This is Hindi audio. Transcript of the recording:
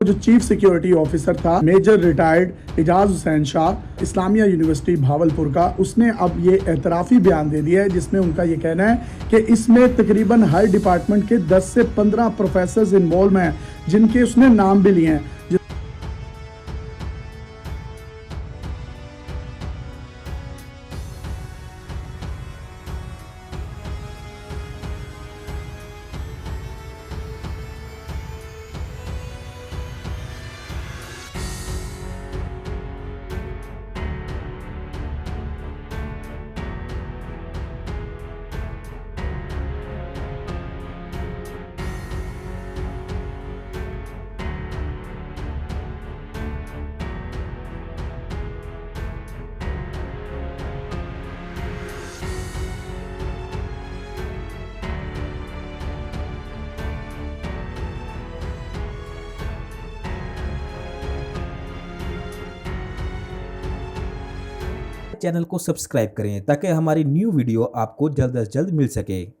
जो चीफ सिक्योरिटी ऑफिसर था major retired Ejaz Hussain Shah Islamia university Bahawalpur का, उसने अब ये एतराफ़ी बयान दे दिया है जिसमें उनका ये कहना है कि इसमें तकरीबन हर डिपार्टमेंट के 10 से 15 प्रोफेसर्स इन्वॉल्व हैं जिनके उसने नाम भी लिए हैं। चैनल को सब्सक्राइब करें ताकि हमारी न्यू वीडियो आपको जल्द से जल्द मिल सके।